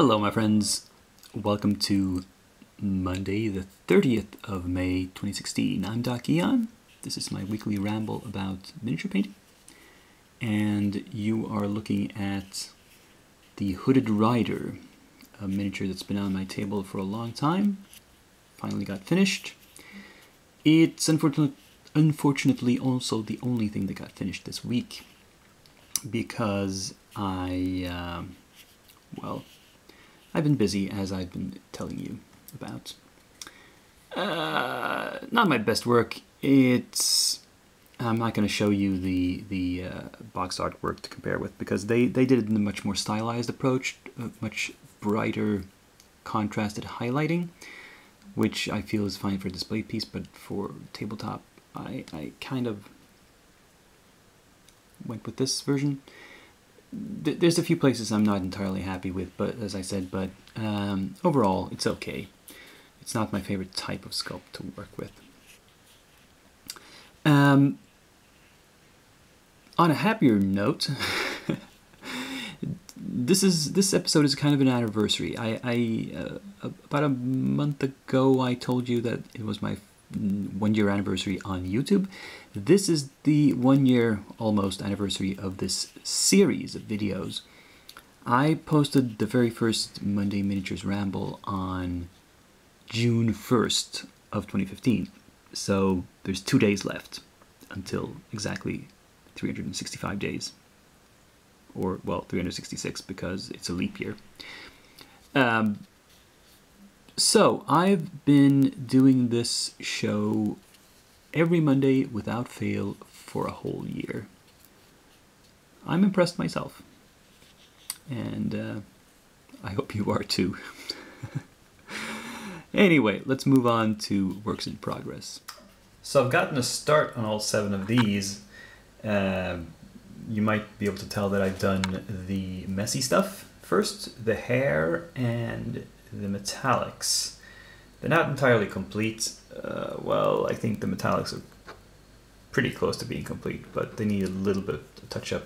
Hello my friends, welcome to Monday the 30th of May 2016. I'm Doc Eon. This is my weekly ramble about miniature painting. And you are looking at the Hooded Rider, a miniature that's been on my table for a long time. Finally got finished. It's unfortunately also the only thing that got finished this week because I've been busy, as I've been telling you about. Not my best work. I'm not going to show you the box artwork to compare with because they did it in a much more stylized approach, a much brighter contrasted highlighting, which I feel is fine for a display piece, but for tabletop, I kind of went with this version. There's a few places I'm not entirely happy with, but as I said, overall it's okay. It's not my favorite type of sculpt to work with. On a happier note, this episode is kind of an anniversary. About a month ago I told you that it was my 1-year anniversary on YouTube. This is the 1-year almost anniversary of this series of videos. I posted the very first Monday Miniatures Ramble on June 1st of 2015. So there's 2 days left until exactly 365 days. Or, well, 366 because it's a leap year. So, I've been doing this show every Monday without fail for a whole year. I'm impressed myself. And I hope you are too. Anyway, let's move on to works in progress. So I've gotten a start on all 7 of these. You might be able to tell that I've done the messy stuff first, the hair, and the metallics. They're not entirely complete. Well, I think the metallics are pretty close to being complete, but they need a little bit of touch-up.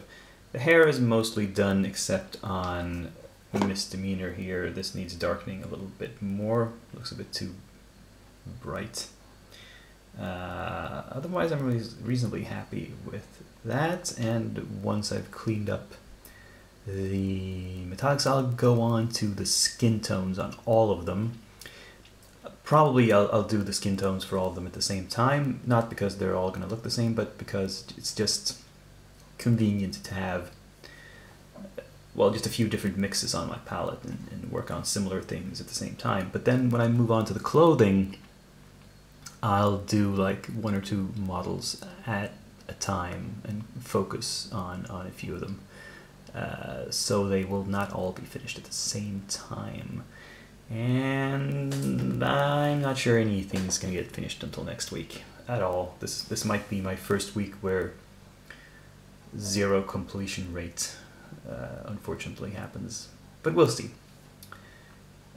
The hair is mostly done except on misdemeanor here. This needs darkening a little bit more. Looks a bit too bright. Otherwise, I'm really reasonably happy with that, and once I've cleaned up the metallics, I'll go on to the skin tones on all of them. Probably I'll do the skin tones for all of them at the same time, not because they're all going to look the same, but because it's just convenient to have, well, just a few different mixes on my palette and work on similar things at the same time. But then when I move on to the clothing, I'll do like 1 or 2 models at a time and focus on a few of them. So they will not all be finished at the same time. And I'm not sure anything's going to get finished until next week at all. This might be my first week where 0 completion rate unfortunately happens. But we'll see.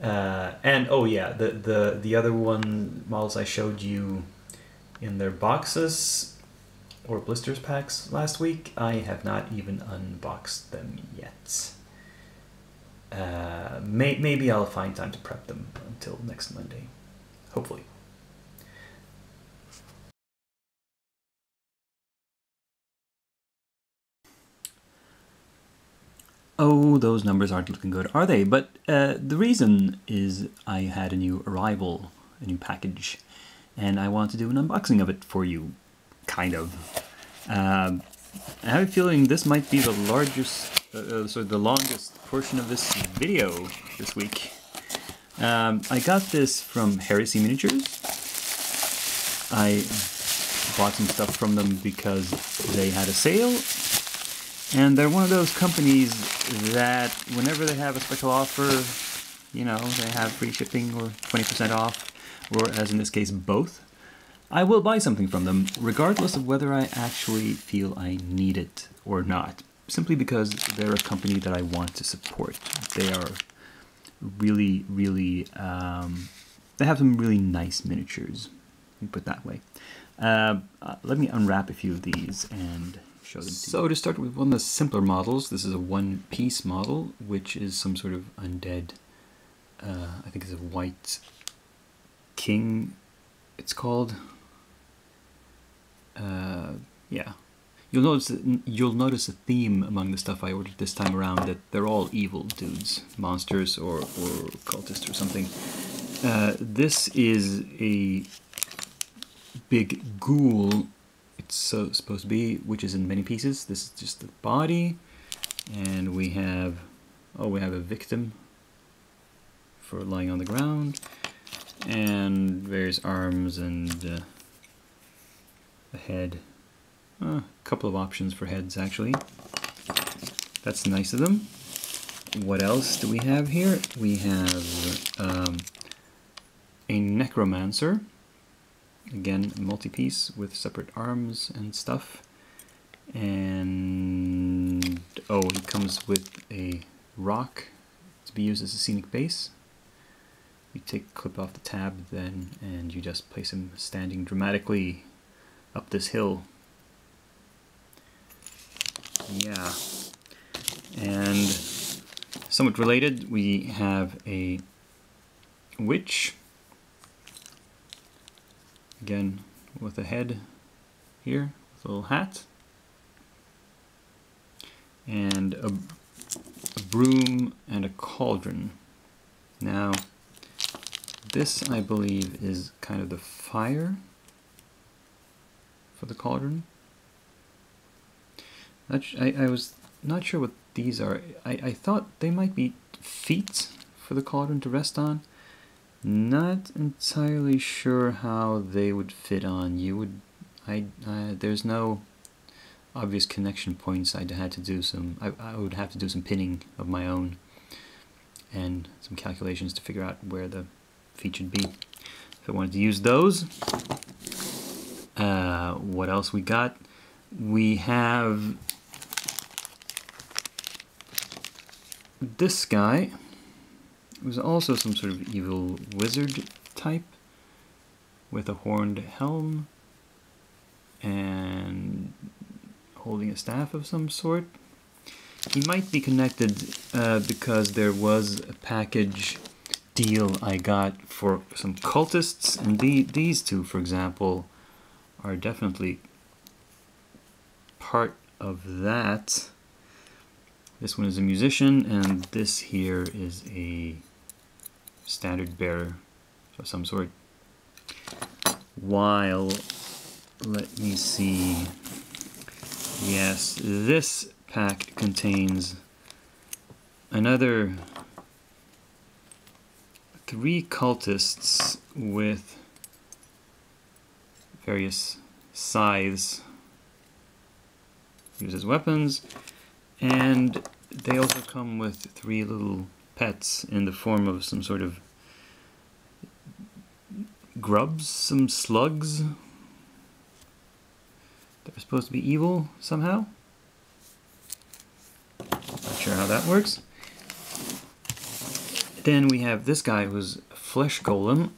And oh yeah, the other models I showed you in their boxes or blisters packs last week, I have not even unboxed them yet. Maybe I'll find time to prep them until next Monday, hopefully. Oh, those numbers aren't looking good, are they? But the reason is I had a new arrival, a new package, and I want to do an unboxing of it for you, kind of. I have a feeling this might be the the longest portion of this video this week. I got this from Heresy Miniatures. I bought some stuff from them because they had a sale. And they're one of those companies that whenever they have a special offer, you know, they have free shipping or 20% off, or as in this case, both, I will buy something from them, regardless of whether I actually feel I need it or not, simply because they're a company that I want to support. They are really, really, they have some really nice miniatures, let me put it that way. Let me unwrap a few of these and show them to you. So to start with one of the simpler models, this is a one-piece model, which is some sort of undead I think it's a white king, it's called. Yeah. You'll notice a theme among the stuff I ordered this time around, that they're all evil dudes, monsters or cultists or something. This is a big ghoul, it's supposed to be, which is in many pieces. This is just the body, and we have a victim for lying on the ground, and various arms and a head. A couple of options for heads, actually. That's nice of them. What else do we have here? We have a necromancer. Again, multi-piece with separate arms and stuff. And oh, it comes with a rock to be used as a scenic base. You take the clip off the tab then, and you just place him standing dramatically up this hill. Yeah. And somewhat related, we have a witch. Again, with a head here, with a little hat. And a broom and a cauldron. Now, this, I believe, is kind of the fire for the cauldron. I was not sure what these are. I thought they might be feet for the cauldron to rest on. Not entirely sure how they would fit on. There's no obvious connection points. I had to do some. I would have to do some pinning of my own and some calculations to figure out where the feet should be if I wanted to use those. What else we got? We have this guy, who's also some sort of evil wizard type with a horned helm and holding a staff of some sort. He might be connected because there was a package deal I got for some cultists, and these two, for example, are definitely part of that. This one is a musician, and this here is a standard bearer of some sort. While, let me see, yes, this pack contains another 3 cultists with various scythes used as weapons, and they also come with 3 little pets in the form of some sort of grubs, some slugs. They're supposed to be evil somehow. Not sure how that works. Then we have this guy who's a flesh golem.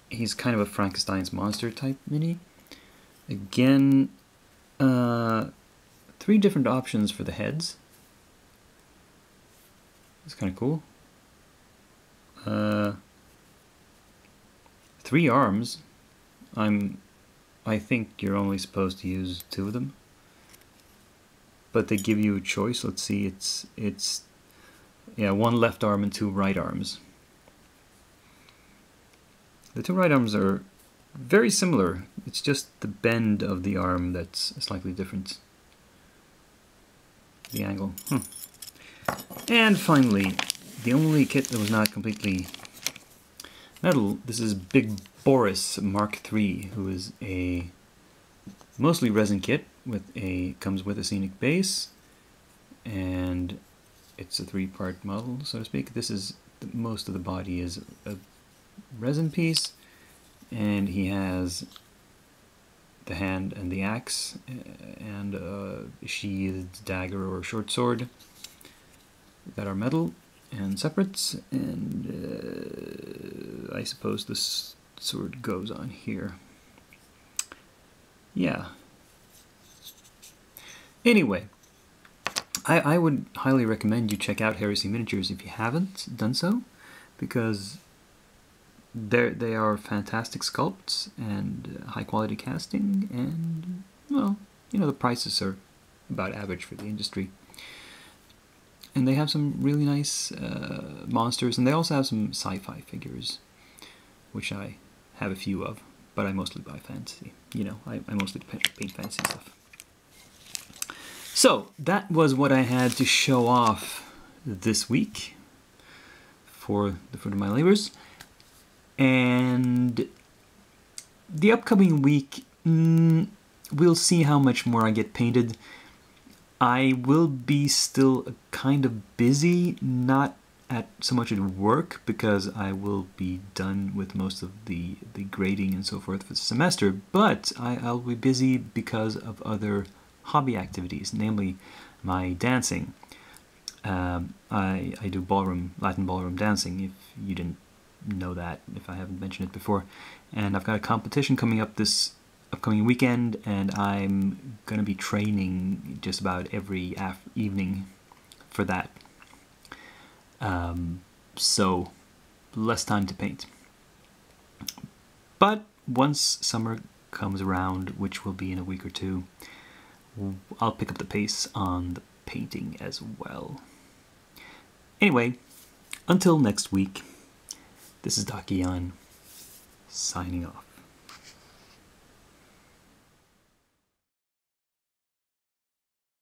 He's kind of a Frankenstein's monster type mini. Again, 3 different options for the heads. That's kind of cool. 3 arms. I think you're only supposed to use 2 of them, but they give you a choice. Let's see, it's yeah, 1 left arm and 2 right arms. The 2 right arms are very similar. It's just the bend of the arm that's slightly different. The angle. And finally, the only kit that was not completely metal, this is Big Boris Mark III, who is a mostly resin kit comes with a scenic base, and it's a 3-part model, so to speak. This is most of the body is a resin piece, and he has the hand and the axe and a sheathed dagger or short sword that are metal and separate, and I suppose this sword goes on here. Yeah. Anyway, I would highly recommend you check out Heresy Miniatures if you haven't done so. because they are fantastic sculpts and high quality casting, and well, you know, the prices are about average for the industry. And they have some really nice monsters, and they also have some sci-fi figures, which I have a few of, but I mostly buy fantasy. You know, I mostly paint fantasy stuff. So that was what I had to show off this week for the fruit of my labors. And the upcoming week, we'll see how much more I get painted. I will be still kind of busy, not at so much at work, because I will be done with most of the grading and so forth for the semester, but I'll be busy because of other hobby activities, namely my dancing. I do Latin ballroom dancing, if you didn't know that, if I haven't mentioned it before. And I've got a competition coming up this upcoming weekend, and I'm going to be training just about every evening for that. So less time to paint. But once summer comes around, which will be in a week or two, I'll pick up the pace on the painting as well. Anyway, until next week, this is Dakian, signing off.